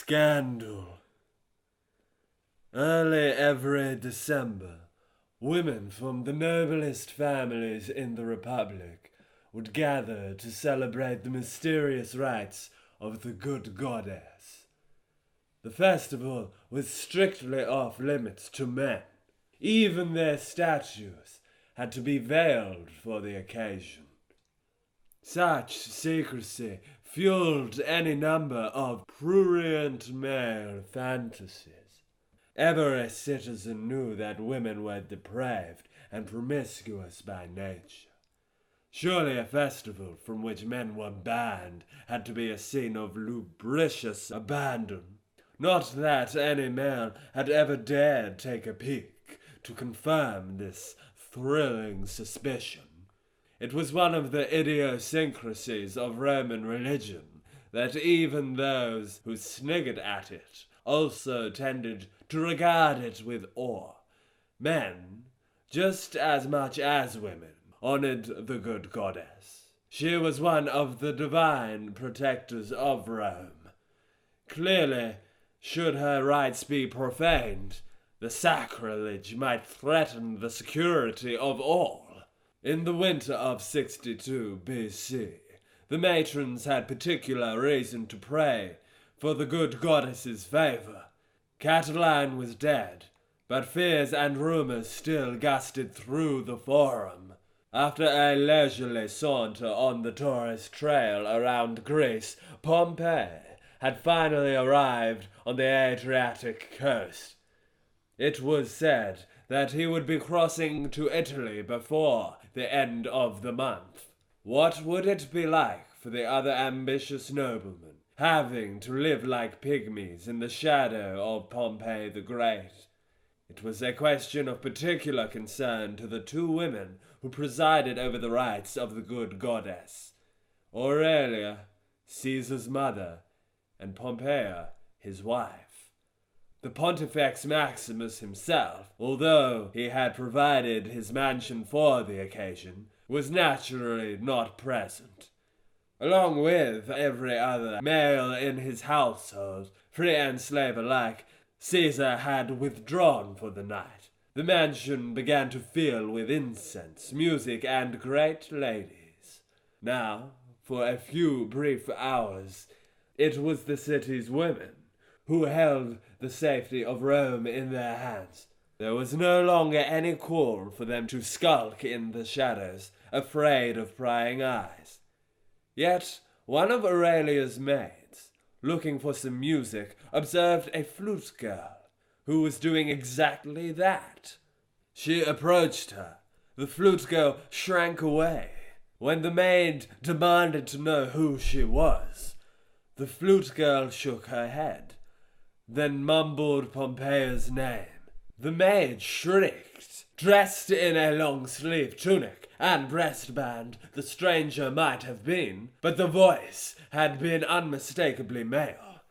Scandal. Early every December, women from the noblest families in the Republic would gather to celebrate the mysterious rites of the good goddess. The festival was strictly off limits to men. Even their statues had to be veiled for the occasion. Such secrecy fueled any number of prurient male fantasies. Every citizen knew that women were depraved and promiscuous by nature. Surely a festival from which men were banned had to be a scene of lubricious abandon. Not that any man had ever dared take a peek to confirm this thrilling suspicion. It was one of the idiosyncrasies of Roman religion that even those who sniggered at it also tended to regard it with awe. Men, just as much as women, honored the good goddess. She was one of the divine protectors of Rome. Clearly, should her rites be profaned, the sacrilege might threaten the security of all. In the winter of 62 BC, the matrons had particular reason to pray for the good goddess's favor. Catiline was dead, but fears and rumors still gusted through the forum. After a leisurely saunter on the tourist trail around Greece, Pompey had finally arrived on the Adriatic coast. It was said that he would be crossing to Italy before the end of the month. What would it be like for the other ambitious noblemen, having to live like pygmies in the shadow of Pompey the Great? It was a question of particular concern to the two women who presided over the rites of the good goddess, Aurelia, Caesar's mother, and Pompeia, his wife. The Pontifex Maximus himself, although he had provided his mansion for the occasion, was naturally not present. Along with every other male in his household, free and slave alike, Caesar had withdrawn for the night. The mansion began to fill with incense, music, and great ladies. Now, for a few brief hours, it was the city's women who held the safety of Rome in their hands. There was no longer any call for them to skulk in the shadows, afraid of prying eyes. Yet one of Aurelia's maids, looking for some music, observed a flute girl who was doing exactly that. She approached her. The flute girl shrank away. When the maid demanded to know who she was, the flute girl shook her head, then mumbled Pompeia's name. The maid shrieked. Dressed in a long-sleeved tunic and breastband, the stranger might have been, but the voice had been unmistakably male.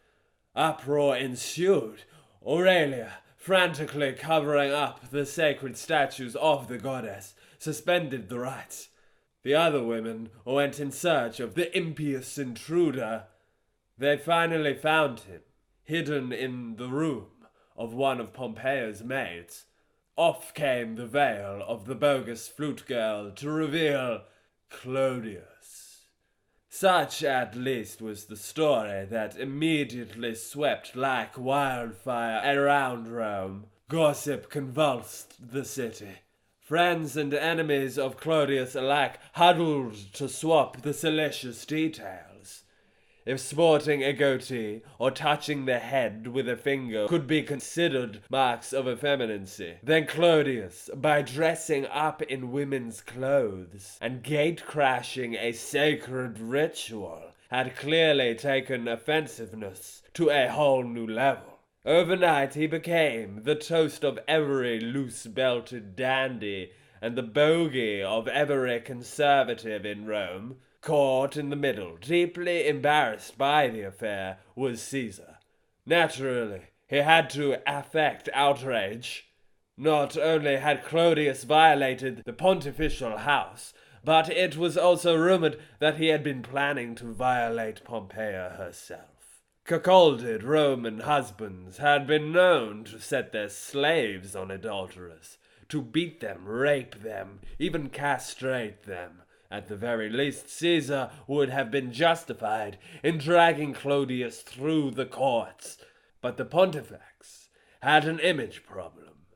Uproar ensued. Aurelia, frantically covering up the sacred statues of the goddess, suspended the rites. The other women went in search of the impious intruder. They finally found him, hidden in the room of one of Pompeia's maids. Off came the veil of the bogus flute girl to reveal Clodius. Such at least was the story that immediately swept like wildfire around Rome. Gossip convulsed the city. Friends and enemies of Clodius alike huddled to swap the salacious details. If sporting a goatee or touching the head with a finger could be considered marks of effeminacy, then Clodius, by dressing up in women's clothes and gate-crashing a sacred ritual, had clearly taken offensiveness to a whole new level. Overnight he became the toast of every loose-belted dandy and the bogey of every conservative in Rome. Caught in the middle, deeply embarrassed by the affair, was Caesar. Naturally, he had to affect outrage. Not only had Clodius violated the pontifical house, but it was also rumored that he had been planning to violate Pompeia herself. Cuckolded Roman husbands had been known to set their slaves on adulterers, to beat them, rape them, even castrate them. At the very least, Caesar would have been justified in dragging Clodius through the courts. But the pontifex had an image problem.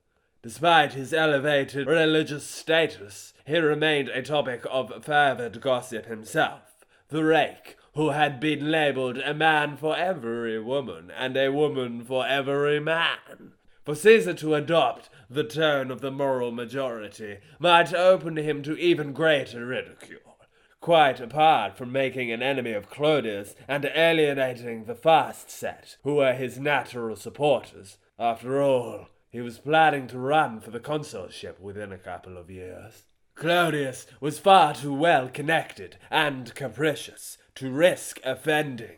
Despite his elevated religious status, he remained a topic of fervid gossip himself. The rake, who had been labeled a man for every woman and a woman for every man. For Caesar to adopt the tone of the moral majority might open him to even greater ridicule, quite apart from making an enemy of Clodius and alienating the fast set, who were his natural supporters. After all, he was planning to run for the consulship within a couple of years. Clodius was far too well connected and capricious to risk offending.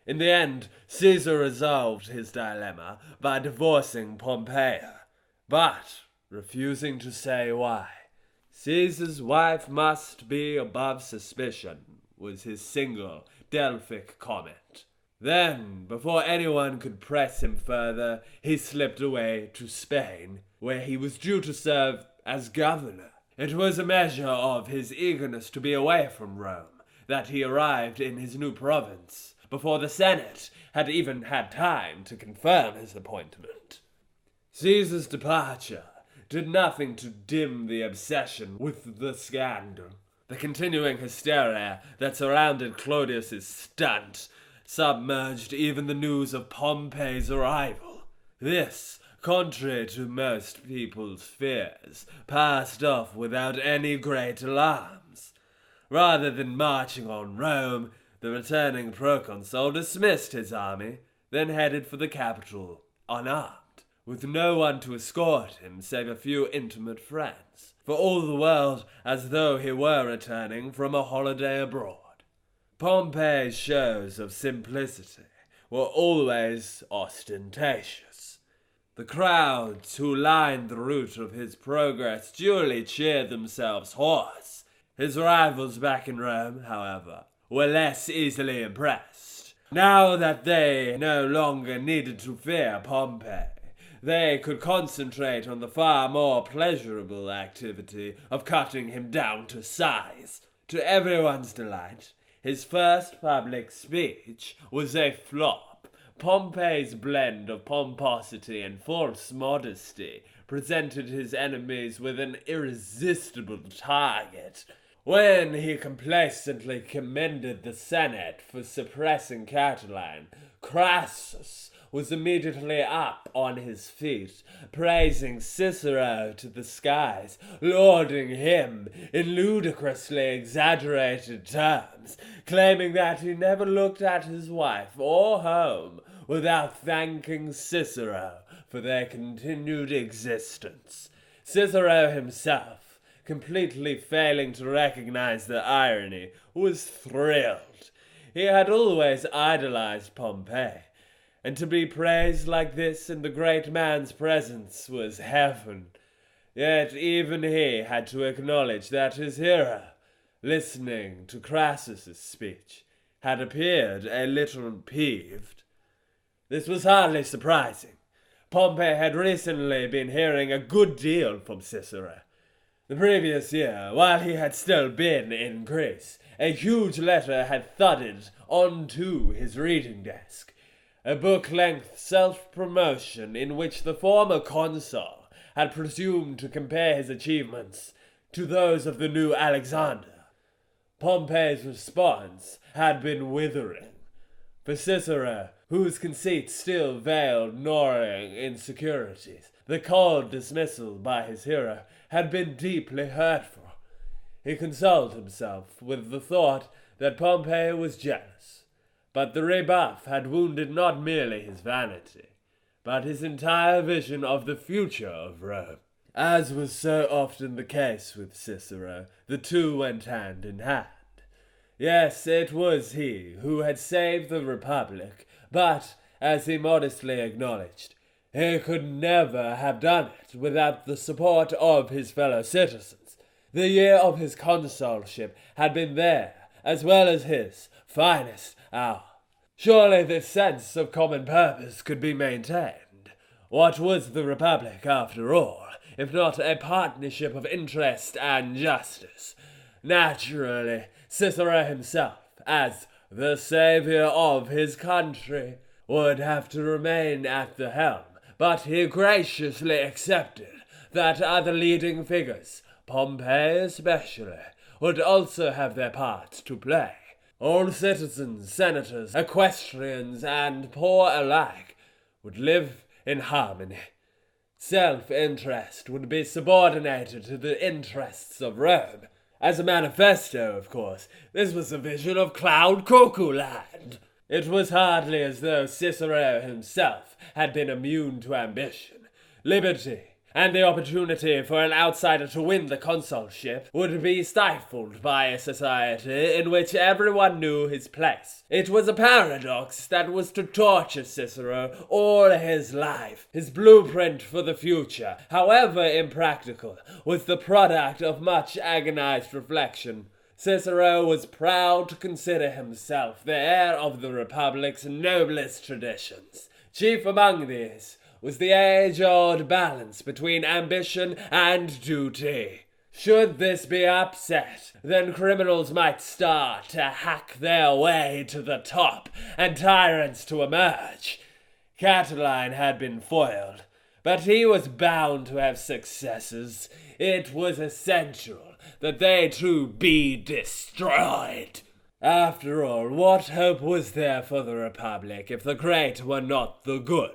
In the end, Caesar resolved his dilemma by divorcing Pompeia, but refusing to say why. Caesar's wife must be above suspicion, was his single Delphic comment. Then, before anyone could press him further, he slipped away to Spain, where he was due to serve as governor. It was a measure of his eagerness to be away from Rome that he arrived in his new province before the Senate had even had time to confirm his appointment. Caesar's departure did nothing to dim the obsession with the scandal. The continuing hysteria that surrounded Clodius's stunt submerged even the news of Pompey's arrival. This, contrary to most people's fears, passed off without any great alarms. Rather than marching on Rome, the returning proconsul dismissed his army, then headed for the capital, unarmed, with no one to escort him save a few intimate friends, for all the world as though he were returning from a holiday abroad. Pompey's shows of simplicity were always ostentatious. The crowds who lined the route of his progress duly cheered themselves hoarse. His rivals back in Rome, however, were less easily impressed. Now that they no longer needed to fear Pompey, they could concentrate on the far more pleasurable activity of cutting him down to size. To everyone's delight, his first public speech was a flop. Pompey's blend of pomposity and false modesty presented his enemies with an irresistible target. When he complacently commended the Senate for suppressing Catiline, Crassus was immediately up on his feet, praising Cicero to the skies, lauding him in ludicrously exaggerated terms, claiming that he never looked at his wife or home without thanking Cicero for their continued existence. Cicero himself, completely failing to recognize the irony, was thrilled. He had always idolized Pompey, and to be praised like this in the great man's presence was heaven. Yet even he had to acknowledge that his hero, listening to Crassus's speech, had appeared a little peeved. This was hardly surprising. Pompey had recently been hearing a good deal from Cicero. The previous year, while he had still been in Greece, a huge letter had thudded onto his reading desk. A book-length self-promotion in which the former consul had presumed to compare his achievements to those of the new Alexander. Pompey's response had been withering. For Cicero, whose conceit still veiled gnawing insecurities, the cold dismissal by his hero had been deeply hurtful. He consoled himself with the thought that Pompey was jealous, but the rebuff had wounded not merely his vanity, but his entire vision of the future of Rome. As was so often the case with Cicero, the two went hand in hand. Yes, it was he who had saved the Republic, but, as he modestly acknowledged, he could never have done it without the support of his fellow citizens. The year of his consulship had been there, as well as his finest hour. Surely this sense of common purpose could be maintained. What was the Republic, after all, if not a partnership of interest and justice? Naturally, Cicero himself, as the savior of his country, would have to remain at the helm, but he graciously accepted that other leading figures, Pompey especially, would also have their part to play. All citizens, senators, equestrians, and poor alike would live in harmony. Self-interest would be subordinated to the interests of Rome. As a manifesto, of course, this was a vision of cloud cuckoo land. It was hardly as though Cicero himself had been immune to ambition. Liberty and the opportunity for an outsider to win the consulship would be stifled by a society in which everyone knew his place. It was a paradox that was to torture Cicero all his life. His blueprint for the future, however impractical, was the product of much agonized reflection. Cicero was proud to consider himself the heir of the Republic's noblest traditions. Chief among these was the age-old balance between ambition and duty. Should this be upset, then criminals might start to hack their way to the top, and tyrants to emerge. Catiline had been foiled, but he was bound to have successors. It was essential that they too be destroyed. After all, what hope was there for the Republic if the great were not the good?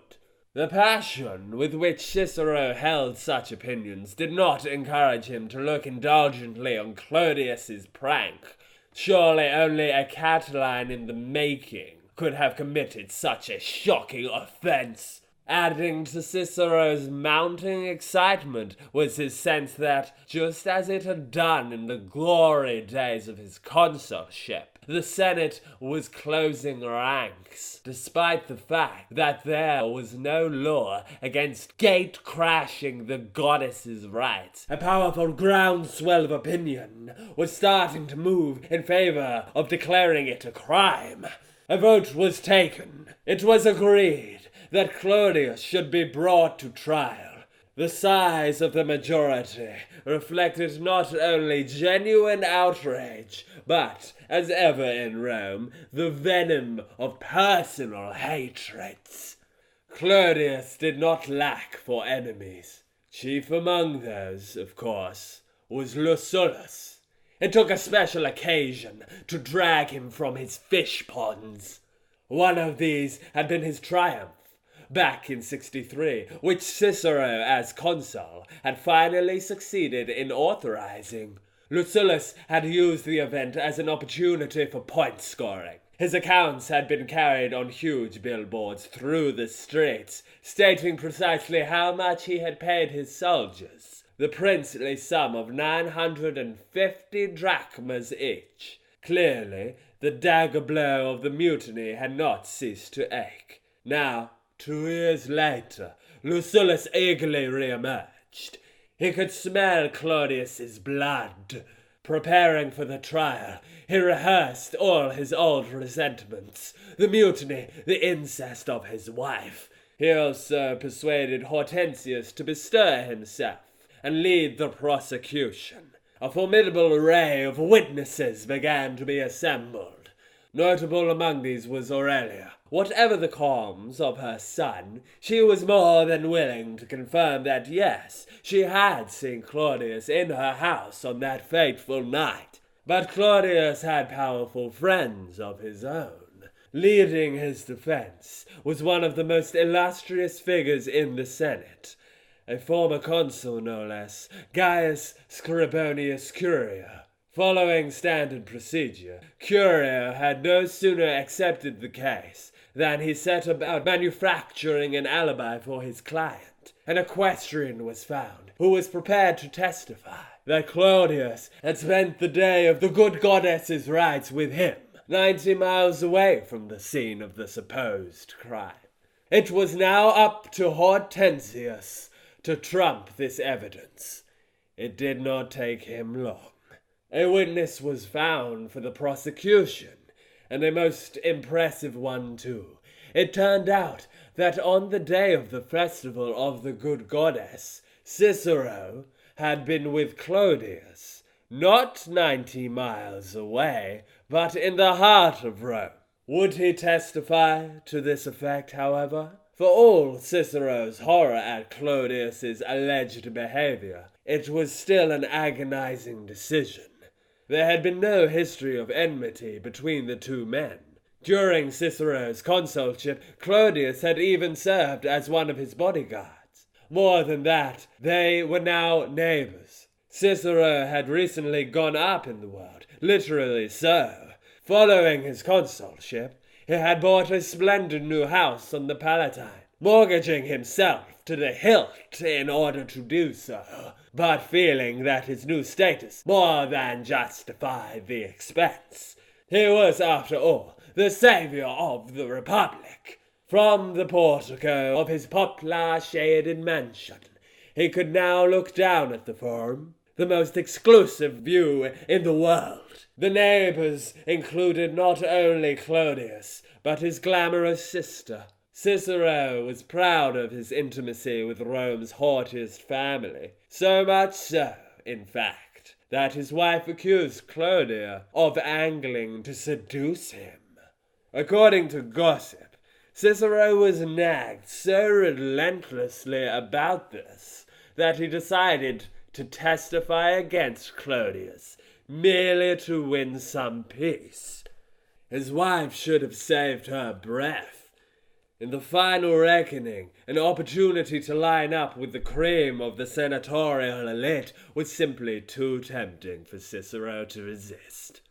The passion with which Cicero held such opinions did not encourage him to look indulgently on Clodius's prank. Surely only a Catiline in the making could have committed such a shocking offense. Adding to Cicero's mounting excitement was his sense that, just as it had done in the glory days of his consulship, the Senate was closing ranks, despite the fact that there was no law against gate-crashing the goddess's rights. A powerful groundswell of opinion was starting to move in favor of declaring it a crime. A vote was taken. It was agreed that Clodius should be brought to trial. The size of the majority reflected not only genuine outrage, but, as ever in Rome, the venom of personal hatreds. Clodius did not lack for enemies. Chief among those, of course, was Lucullus. It took a special occasion to drag him from his fish ponds. One of these had been his triumph back in 63, which Cicero, as consul, had finally succeeded in authorizing. Lucullus had used the event as an opportunity for point scoring. His accounts had been carried on huge billboards through the streets, stating precisely how much he had paid his soldiers, the princely sum of 950 drachmas each. Clearly, the dagger blow of the mutiny had not ceased to ache. Now, 2 years later, Lucullus eagerly re-emerged. He could smell Clodius's blood. Preparing for the trial, he rehearsed all his old resentments, the mutiny, the incest of his wife. He also persuaded Hortensius to bestir himself and lead the prosecution. A formidable array of witnesses began to be assembled. Notable among these was Aurelia. Whatever the qualms of her son, she was more than willing to confirm that yes, she had seen Clodius in her house on that fateful night. But Clodius had powerful friends of his own. Leading his defense was one of the most illustrious figures in the Senate, a former consul no less, Gaius Scribonius Curio. Following standard procedure, Curio had no sooner accepted the case than he set about manufacturing an alibi for his client. An equestrian was found, who was prepared to testify that Clodius had spent the day of the good goddess's rites with him, 90 miles away from the scene of the supposed crime. It was now up to Hortensius to trump this evidence. It did not take him long. A witness was found for the prosecution, and a most impressive one too. It turned out that on the day of the festival of the good goddess, Cicero had been with Clodius, not 90 miles away, but in the heart of Rome. Would he testify to this effect, however? For all Cicero's horror at Clodius's alleged behavior, it was still an agonizing decision. There had been no history of enmity between the two men. During Cicero's consulship, Clodius had even served as one of his bodyguards. More than that, they were now neighbors. Cicero had recently gone up in the world, literally so. Following his consulship, he had bought a splendid new house on the Palatine, mortgaging himself to the hilt in order to do so, but feeling that his new status more than justified the expense. He was, after all, the savior of the Republic. From the portico of his poplar-shaded mansion, he could now look down at the Forum, the most exclusive view in the world. The neighbors included not only Clodius, but his glamorous sister. Cicero was proud of his intimacy with Rome's haughtiest family, so much so, in fact, that his wife accused Clodia of angling to seduce him. According to gossip, Cicero was nagged so relentlessly about this that he decided to testify against Clodius, merely to win some peace. His wife should have saved her breath. In the final reckoning, an opportunity to line up with the cream of the senatorial elite was simply too tempting for Cicero to resist.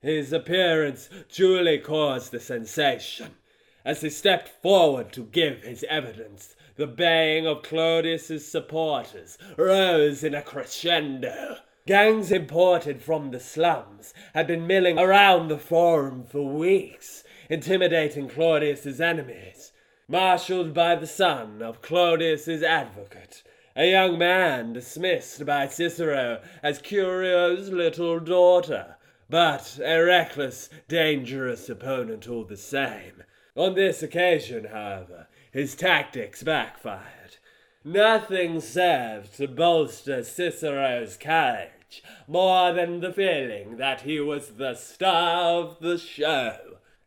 His appearance duly caused a sensation. As he stepped forward to give his evidence, the baying of Clodius's supporters rose in a crescendo. Gangs imported from the slums had been milling around the Forum for weeks, intimidating Clodius's enemies. Marshaled by the son of Clodius's advocate, a young man dismissed by Cicero as Curio's little daughter, but a reckless, dangerous opponent all the same. On this occasion, however, his tactics backfired. Nothing served to bolster Cicero's courage more than the feeling that he was the star of the show.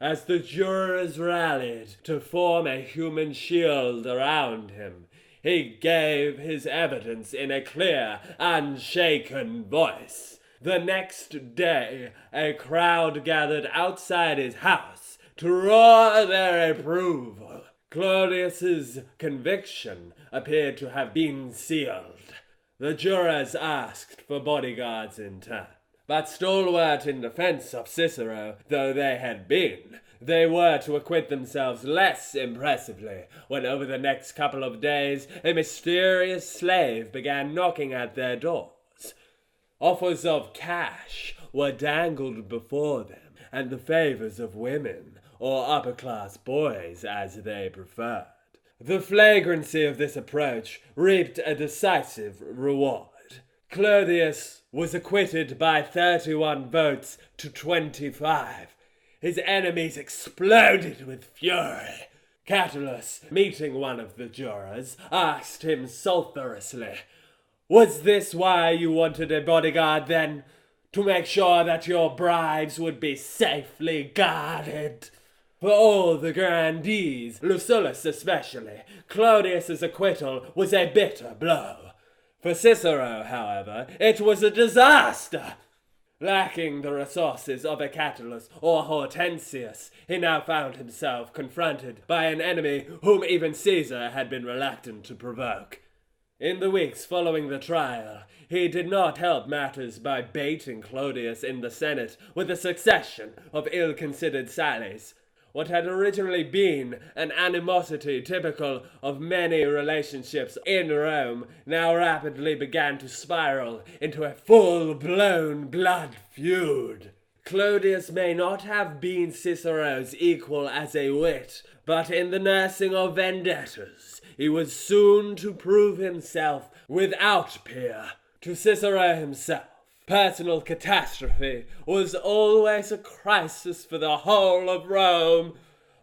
As the jurors rallied to form a human shield around him, he gave his evidence in a clear, unshaken voice. The next day, a crowd gathered outside his house to roar their approval. Clodius's conviction appeared to have been sealed. The jurors asked for bodyguards in turn. But stalwart in defense of Cicero though they had been, they were to acquit themselves less impressively when over the next couple of days a mysterious slave began knocking at their doors. Offers of cash were dangled before them, and the favors of women, or upper-class boys as they preferred. The flagrancy of this approach reaped a decisive reward. Clodius was acquitted by 31 votes to 25. His enemies exploded with fury. Catullus, meeting one of the jurors, asked him sulphurously, "Was this why you wanted a bodyguard, then? To make sure that your bribes would be safely guarded?" For all the grandees, Lucullus especially, Clodius's acquittal was a bitter blow. For Cicero, however, it was a disaster. Lacking the resources of a Catullus or Hortensius, he now found himself confronted by an enemy whom even Caesar had been reluctant to provoke. In the weeks following the trial, he did not help matters by baiting Clodius in the Senate with a succession of ill-considered sallies. What had originally been an animosity typical of many relationships in Rome now rapidly began to spiral into a full-blown blood feud. Clodius may not have been Cicero's equal as a wit, but in the nursing of vendettas, he was soon to prove himself without peer to Cicero himself. Personal catastrophe was always a crisis for the whole of Rome.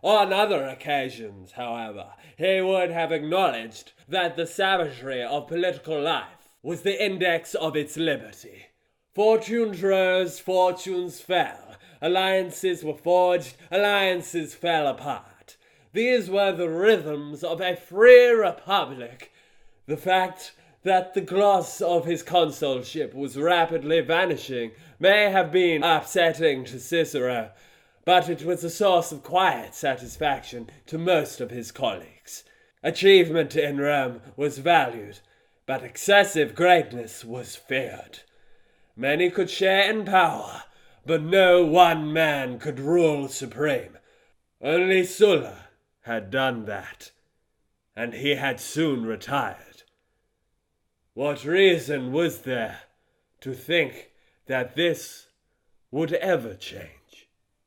On other occasions, however, he would have acknowledged that the savagery of political life was the index of its liberty. Fortunes rose, fortunes fell. Alliances were forged, alliances fell apart. These were the rhythms of a free republic. The fact that the gloss of his consulship was rapidly vanishing may have been upsetting to Cicero, but it was a source of quiet satisfaction to most of his colleagues. Achievement in Rome was valued, but excessive greatness was feared. Many could share in power, but no one man could rule supreme. Only Sulla had done that, and he had soon retired. What reason was there to think that this would ever change?